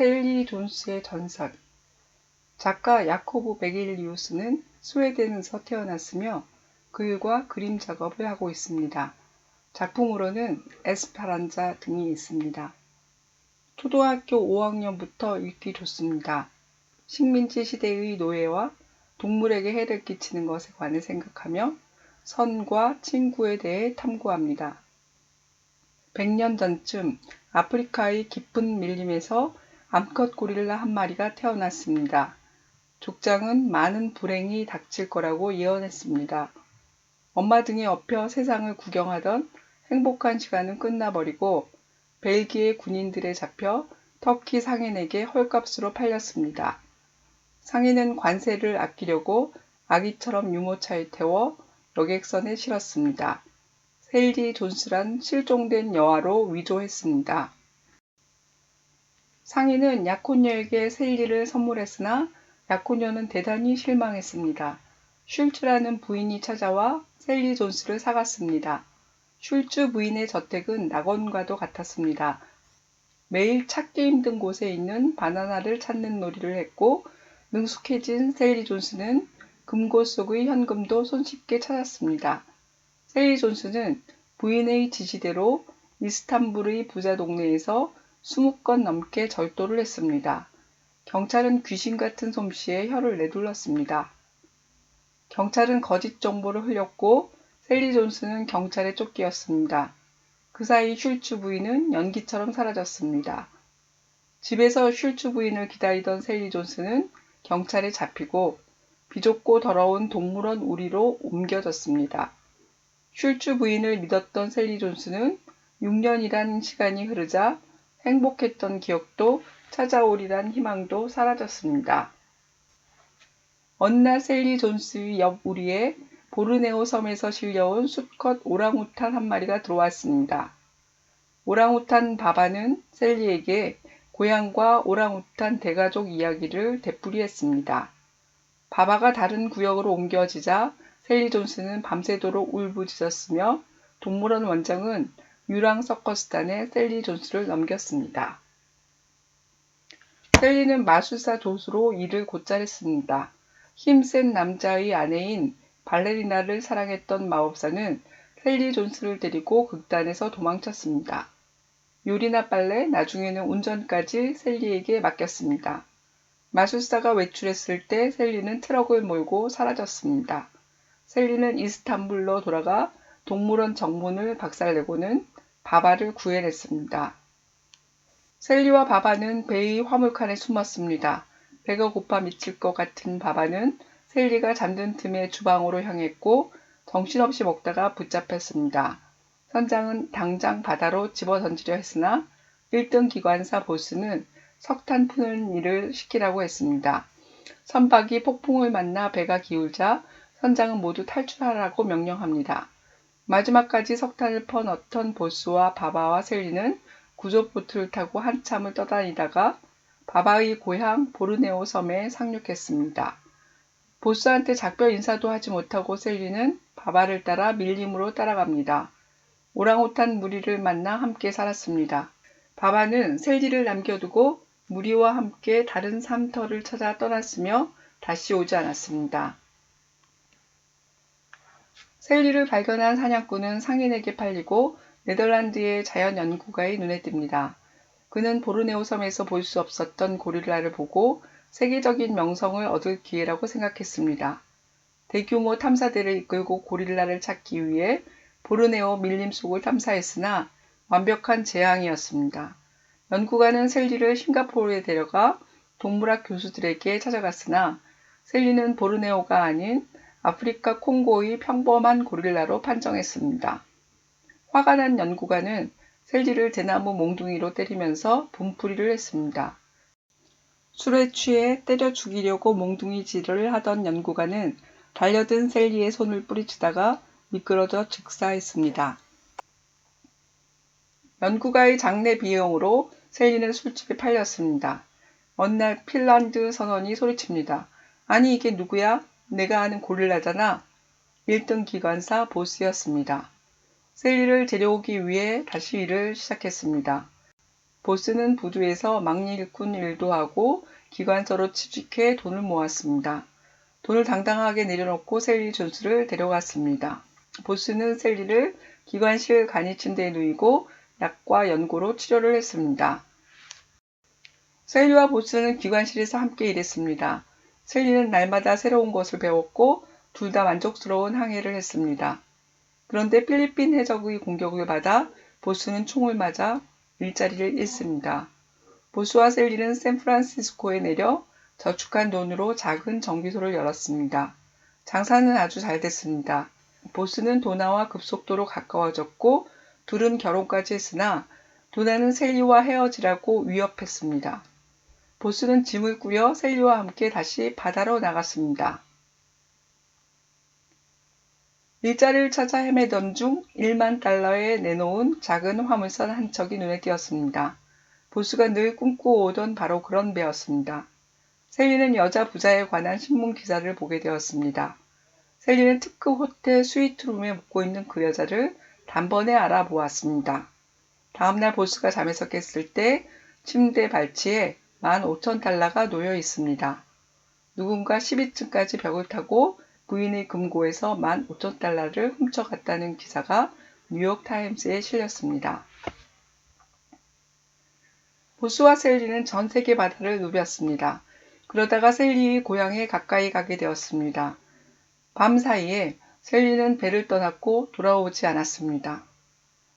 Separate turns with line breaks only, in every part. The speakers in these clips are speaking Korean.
셀리 존스의 전설. 작가 야코브 베길리우스는 스웨덴에서 태어났으며 글과 그림 작업을 하고 있습니다. 작품으로는 에스파란자 등이 있습니다. 초등학교 5학년부터 읽기 좋습니다. 식민지 시대의 노예와 동물에게 해를 끼치는 것에 관해 생각하며 선과 친구에 대해 탐구합니다. 100년 전쯤 아프리카의 깊은 밀림에서 암컷 고릴라 한 마리가 태어났습니다. 족장은 많은 불행이 닥칠 거라고 예언했습니다. 엄마 등에 업혀 세상을 구경하던 행복한 시간은 끝나버리고 벨기에 군인들에 잡혀 터키 상인에게 헐값으로 팔렸습니다. 상인은 관세를 아끼려고 아기처럼 유모차에 태워 여객선에 실었습니다. 셀리 존스란 실종된 여아로 위조했습니다. 상인은 약혼녀에게 셀리를 선물했으나 약혼녀는 대단히 실망했습니다. 슐츠라는 부인이 찾아와 셀리 존스를 사갔습니다. 슐츠 부인의 저택은 낙원과도 같았습니다. 매일 찾기 힘든 곳에 있는 바나나를 찾는 놀이를 했고 능숙해진 셀리 존스는 금고 속의 현금도 손쉽게 찾았습니다. 셀리 존스는 부인의 지시대로 이스탄불의 부자 동네에서 20건 넘게 절도를 했습니다. 경찰은 귀신 같은 솜씨에 혀를 내둘렀습니다. 경찰은 거짓 정보를 흘렸고 셀리 존스는 경찰에 쫓기었습니다. 그 사이 슐츠 부인은 연기처럼 사라졌습니다. 집에서 슐츠 부인을 기다리던 셀리 존스는 경찰에 잡히고 비좁고 더러운 동물원 우리로 옮겨졌습니다. 슐츠 부인을 믿었던 셀리 존스는 6년이란 시간이 흐르자 행복했던 기억도 찾아오리란 희망도 사라졌습니다. 어느 날 셀리 존스의 옆 우리에 보르네오 섬에서 실려온 수컷 오랑우탄 한 마리가 들어왔습니다. 오랑우탄 바바는 셀리에게 고향과 오랑우탄 대가족 이야기를 되풀이했습니다. 바바가 다른 구역으로 옮겨지자 셀리 존스는 밤새도록 울부짖었으며 동물원 원장은 유랑 서커스단에 셀리 존스를 넘겼습니다. 셀리는 마술사 조수로 일을 곧잘 했습니다. 힘센 남자의 아내인 발레리나를 사랑했던 마법사는 셀리 존스를 데리고 극단에서 도망쳤습니다. 요리나 빨래, 나중에는 운전까지 셀리에게 맡겼습니다. 마술사가 외출했을 때 셀리는 트럭을 몰고 사라졌습니다. 셀리는 이스탄불로 돌아가 동물원 정문을 박살내고는 바바를 구해냈습니다. 셀리와 바바는 배의 화물칸에 숨었습니다. 배가 고파 미칠 것 같은 바바는 셀리가 잠든 틈에 주방으로 향했고 정신없이 먹다가 붙잡혔습니다. 선장은 당장 바다로 집어던지려 했으나 1등 기관사 보스는 석탄 푸는 일을 시키라고 했습니다. 선박이 폭풍을 만나 배가 기울자 선장은 모두 탈출하라고 명령합니다. 마지막까지 석탄을 퍼넣던 보스와 바바와 셀리는 구조보트를 타고 한참을 떠다니다가 바바의 고향 보르네오 섬에 상륙했습니다. 보스한테 작별 인사도 하지 못하고 셀리는 바바를 따라 밀림으로 따라갑니다. 오랑우탄 무리를 만나 함께 살았습니다. 바바는 셀리를 남겨두고 무리와 함께 다른 삶터를 찾아 떠났으며 다시 오지 않았습니다. 셀리를 발견한 사냥꾼은 상인에게 팔리고 네덜란드의 자연연구가의 눈에 띕니다. 그는 보르네오 섬에서 볼 수 없었던 고릴라를 보고 세계적인 명성을 얻을 기회라고 생각했습니다. 대규모 탐사대를 이끌고 고릴라를 찾기 위해 보르네오 밀림 속을 탐사했으나 완벽한 재앙이었습니다. 연구가는 셀리를 싱가포르에 데려가 동물학 교수들에게 찾아갔으나 셀리는 보르네오가 아닌 아프리카 콩고의 평범한 고릴라로 판정했습니다. 화가 난 연구가는 셀리를 대나무 몽둥이로 때리면서 분풀이를 했습니다. 술에 취해 때려 죽이려고 몽둥이질을 하던 연구가는 달려든 셀리의 손을 뿌리치다가 미끄러져 즉사했습니다. 연구가의 장례 비용으로 셀리는 술집에 팔렸습니다. 어느 날 핀란드 선원이 소리칩니다. 아니 이게 누구야? 내가 아는 고릴라잖아. 1등 기관사 보스였습니다. 셀리를 데려오기 위해 다시 일을 시작했습니다. 보스는 부두에서 막일꾼 일도 하고 기관서로 취직해 돈을 모았습니다. 돈을 당당하게 내려놓고 셀리 존스를 데려갔습니다. 보스는 셀리를 기관실 간이침대에 누이고 약과 연고로 치료를 했습니다. 셀리와 보스는 기관실에서 함께 일했습니다. 셀리는 날마다 새로운 것을 배웠고 둘 다 만족스러운 항해를 했습니다. 그런데 필리핀 해적의 공격을 받아 보스는 총을 맞아 일자리를 잃습니다. 보스와 셀리는 샌프란시스코에 내려 저축한 돈으로 작은 정비소를 열었습니다. 장사는 아주 잘 됐습니다. 보스는 도나와 급속도로 가까워졌고 둘은 결혼까지 했으나 도나는 셀리와 헤어지라고 위협했습니다. 보스는 짐을 꾸려 셀리와 함께 다시 바다로 나갔습니다. 일자리를 찾아 헤매던 중 1만 달러에 내놓은 작은 화물선 한 척이 눈에 띄었습니다. 보스가 늘 꿈꾸어오던 바로 그런 배였습니다. 셀리는 여자 부자에 관한 신문 기사를 보게 되었습니다. 셀리는 특급 호텔 스위트룸에 묵고 있는 그 여자를 단번에 알아보았습니다. 다음날 보스가 잠에서 깼을 때 침대 발치에 15,000달러가 놓여 있습니다. 누군가 12층까지 벽을 타고 부인의 금고에서 15,000달러를 훔쳐갔다는 기사가 뉴욕타임스에 실렸습니다. 보스와 셀리는 전 세계 바다를 누볐습니다. 그러다가 셀리의 고향에 가까이 가게 되었습니다. 밤 사이에 셀리는 배를 떠났고 돌아오지 않았습니다.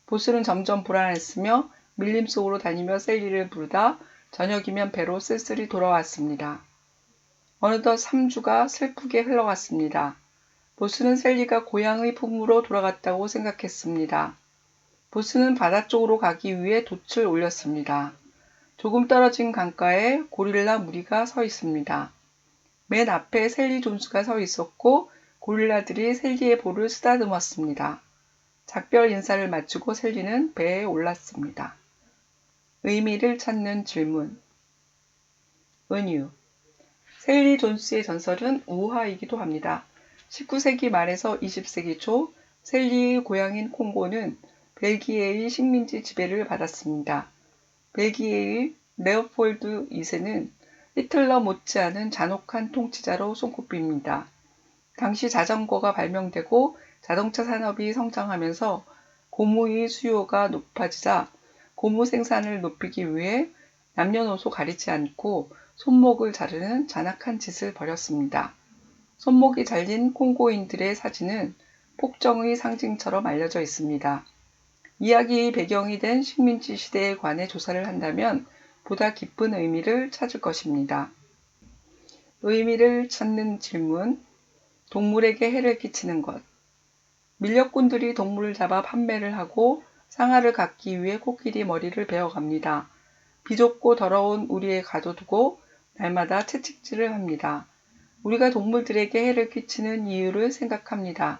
보스는 점점 불안했으며 밀림 속으로 다니며 셀리를 부르다 저녁이면 배로 쓸쓸히 돌아왔습니다. 어느덧 3주가 슬프게 흘러갔습니다. 보스는 셀리가 고향의 품으로 돌아갔다고 생각했습니다. 보스는 바다 쪽으로 가기 위해 돛을 올렸습니다. 조금 떨어진 강가에 고릴라 무리가 서 있습니다. 맨 앞에 셀리 존스가 서 있었고 고릴라들이 셀리의 볼을 쓰다듬었습니다. 작별 인사를 마치고 셀리는 배에 올랐습니다. 의미를 찾는 질문. 은유. 셀리 존스의 전설은 우화이기도 합니다. 19세기 말에서 20세기 초 셀리의 고향인 콩고는 벨기에의 식민지 지배를 받았습니다. 벨기에의 레오폴드 2세는 히틀러 못지않은 잔혹한 통치자로 손꼽힙니다. 당시 자전거가 발명되고 자동차 산업이 성장하면서 고무의 수요가 높아지자 고무 생산을 높이기 위해 남녀노소 가리지 않고 손목을 자르는 잔악한 짓을 벌였습니다. 손목이 잘린 콩고인들의 사진은 폭정의 상징처럼 알려져 있습니다. 이야기의 배경이 된 식민지 시대에 관해 조사를 한다면 보다 깊은 의미를 찾을 것입니다. 의미를 찾는 질문. 동물에게 해를 끼치는 것. 밀렵꾼들이 동물을 잡아 판매를 하고 상아를 갖기 위해 코끼리 머리를 베어갑니다. 비좁고 더러운 우리에 가둬두고 날마다 채찍질을 합니다. 우리가 동물들에게 해를 끼치는 이유를 생각합니다.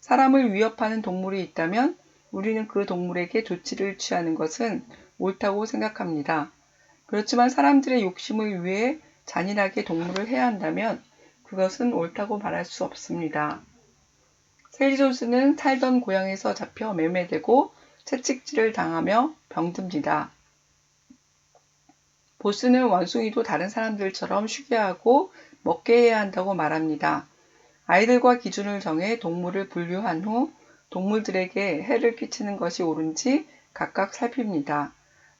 사람을 위협하는 동물이 있다면 우리는 그 동물에게 조치를 취하는 것은 옳다고 생각합니다. 그렇지만 사람들의 욕심을 위해 잔인하게 동물을 해야 한다면 그것은 옳다고 말할 수 없습니다. 셀리 존스는 살던 고향에서 잡혀 매매되고 채찍질을 당하며 병듭니다. 보스는 원숭이도 다른 사람들처럼 쉬게 하고 먹게 해야 한다고 말합니다. 아이들과 기준을 정해 동물을 분류한 후 동물들에게 해를 끼치는 것이 옳은지 각각 살핍니다.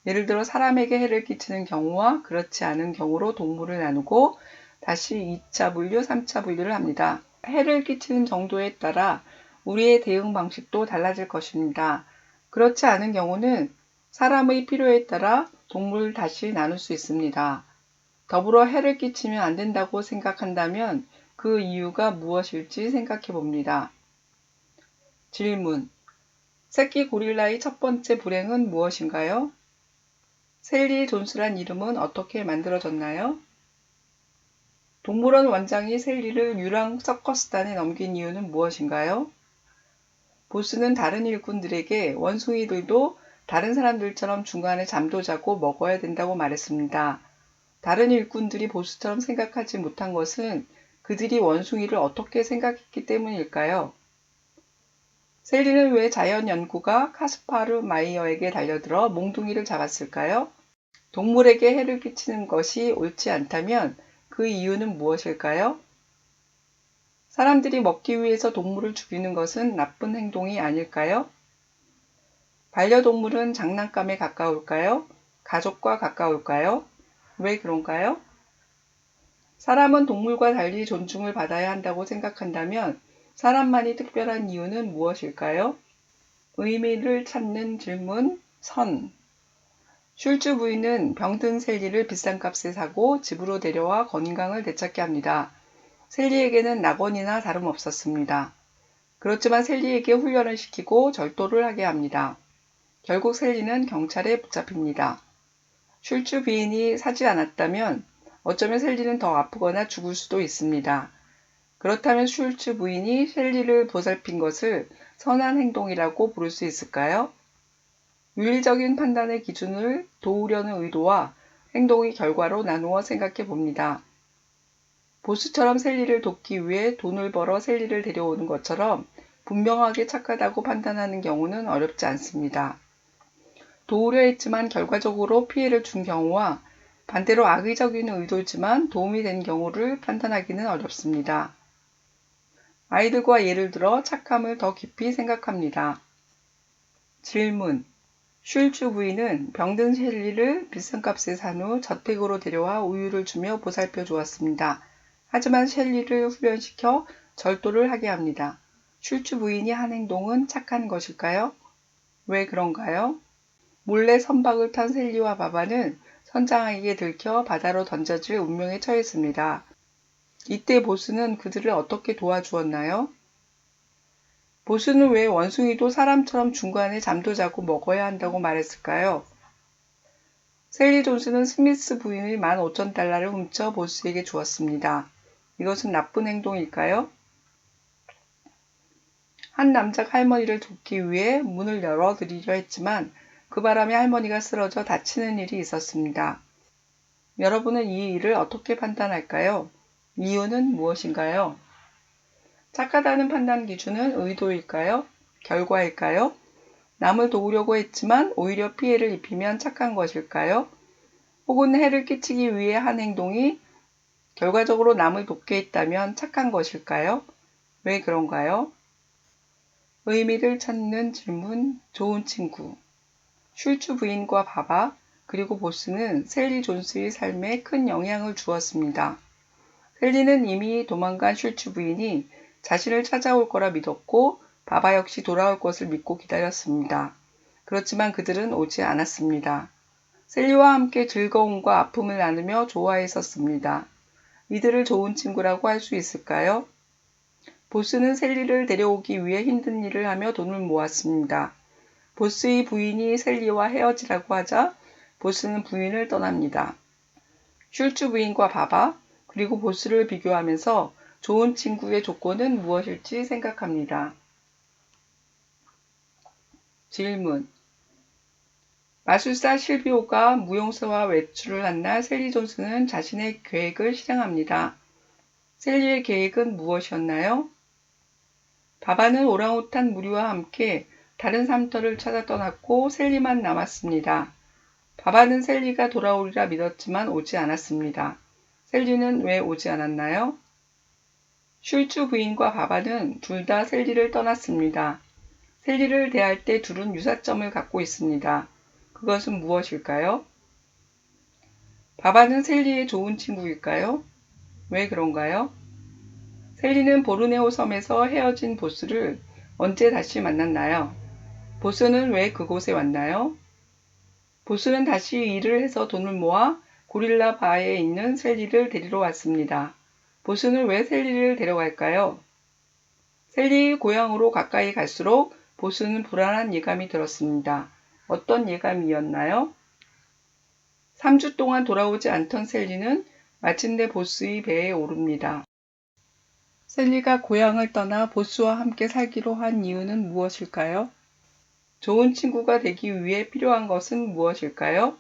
예를 들어 사람에게 해를 끼치는 경우와 그렇지 않은 경우로 동물을 나누고 다시 2차 분류, 3차 분류를 합니다. 해를 끼치는 정도에 따라 우리의 대응 방식도 달라질 것입니다. 그렇지 않은 경우는 사람의 필요에 따라 동물을 다시 나눌 수 있습니다. 더불어 해를 끼치면 안 된다고 생각한다면 그 이유가 무엇일지 생각해 봅니다. 질문. 새끼 고릴라의 첫 번째 불행은 무엇인가요? 셀리 존스란 이름은 어떻게 만들어졌나요? 동물원 원장이 셀리를 유랑 서커스단에 넘긴 이유는 무엇인가요? 보스는 다른 일꾼들에게 원숭이들도 다른 사람들처럼 중간에 잠도 자고 먹어야 된다고 말했습니다. 다른 일꾼들이 보스처럼 생각하지 못한 것은 그들이 원숭이를 어떻게 생각했기 때문일까요? 셀리는 왜 자연 연구가 카스파르 마이어에게 달려들어 몽둥이를 잡았을까요? 동물에게 해를 끼치는 것이 옳지 않다면 그 이유는 무엇일까요? 사람들이 먹기 위해서 동물을 죽이는 것은 나쁜 행동이 아닐까요? 반려동물은 장난감에 가까울까요? 가족과 가까울까요? 왜 그런가요? 사람은 동물과 달리 존중을 받아야 한다고 생각한다면 사람만이 특별한 이유는 무엇일까요? 의미를 찾는 질문 선. 슐츠 부인은 병든 셀리를 비싼 값에 사고 집으로 데려와 건강을 되찾게 합니다. 셀리에게는 낙원이나 다름없었습니다. 그렇지만 셀리에게 훈련을 시키고 절도를 하게 합니다. 결국 셀리는 경찰에 붙잡힙니다. 슐츠 부인이 사지 않았다면 어쩌면 셀리는 더 아프거나 죽을 수도 있습니다. 그렇다면 슐츠 부인이 셀리를 보살핀 것을 선한 행동이라고 부를 수 있을까요? 윤리적인 판단의 기준을 도우려는 의도와 행동의 결과로 나누어 생각해 봅니다. 보스처럼 셀리를 돕기 위해 돈을 벌어 셀리를 데려오는 것처럼 분명하게 착하다고 판단하는 경우는 어렵지 않습니다. 도우려 했지만 결과적으로 피해를 준 경우와 반대로 악의적인 의도지만 도움이 된 경우를 판단하기는 어렵습니다. 아이들과 예를 들어 착함을 더 깊이 생각합니다. 질문. 슐츠 부인은 병든 셀리를 비싼 값에 산 후 저택으로 데려와 우유를 주며 보살펴 주었습니다. 하지만 셀리를 훈련시켜 절도를 하게 합니다. 슐츠 부인이 한 행동은 착한 것일까요? 왜 그런가요? 몰래 선박을 탄 셀리와 바바는 선장에게 들켜 바다로 던져질 운명에 처했습니다. 이때 보스는 그들을 어떻게 도와주었나요? 보스는 왜 원숭이도 사람처럼 중간에 잠도 자고 먹어야 한다고 말했을까요? 셀리 존스는 스미스 부인의 15,000달러를 훔쳐 보스에게 주었습니다. 이것은 나쁜 행동일까요? 한 남자가 할머니를 돕기 위해 문을 열어드리려 했지만 그 바람에 할머니가 쓰러져 다치는 일이 있었습니다. 여러분은 이 일을 어떻게 판단할까요? 이유는 무엇인가요? 착하다는 판단 기준은 의도일까요? 결과일까요? 남을 도우려고 했지만 오히려 피해를 입히면 착한 것일까요? 혹은 해를 끼치기 위해 한 행동이 결과적으로 남을 돕게 했다면 착한 것일까요? 왜 그런가요? 의미를 찾는 질문, 좋은 친구. 슐츠 부인과 바바, 그리고 보스는 셀리 존스의 삶에 큰 영향을 주었습니다. 셀리는 이미 도망간 슐츠 부인이 자신을 찾아올 거라 믿었고 바바 역시 돌아올 것을 믿고 기다렸습니다. 그렇지만 그들은 오지 않았습니다. 셀리와 함께 즐거움과 아픔을 나누며 좋아했었습니다. 이들을 좋은 친구라고 할 수 있을까요? 보스는 셀리를 데려오기 위해 힘든 일을 하며 돈을 모았습니다. 보스의 부인이 셀리와 헤어지라고 하자 보스는 부인을 떠납니다. 슐츠 부인과 바바, 그리고 보스를 비교하면서 좋은 친구의 조건은 무엇일지 생각합니다. 질문. 마술사 실비오가 무용사와 외출을 한 날 셀리 존스는 자신의 계획을 실행합니다. 셀리의 계획은 무엇이었나요? 바바는 오랑우탄 무리와 함께 다른 삶터를 찾아 떠났고 셀리만 남았습니다. 바바는 셀리가 돌아오리라 믿었지만 오지 않았습니다. 셀리는 왜 오지 않았나요? 슐츠 부인과 바바는 둘 다 셀리를 떠났습니다. 셀리를 대할 때 둘은 유사점을 갖고 있습니다. 그것은 무엇일까요? 바바는 셀리의 좋은 친구일까요? 왜 그런가요? 셀리는 보르네오 섬에서 헤어진 보스를 언제 다시 만났나요? 보스는 왜 그곳에 왔나요? 보스는 다시 일을 해서 돈을 모아 고릴라 바에 있는 셀리를 데리러 왔습니다. 보스는 왜 셀리를 데려갈까요? 셀리의 고향으로 가까이 갈수록 보스는 불안한 예감이 들었습니다. 어떤 예감이었나요? 3주 동안 돌아오지 않던 셀리는 마침내 보스의 배에 오릅니다. 셀리가 고향을 떠나 보스와 함께 살기로 한 이유는 무엇일까요? 좋은 친구가 되기 위해 필요한 것은 무엇일까요?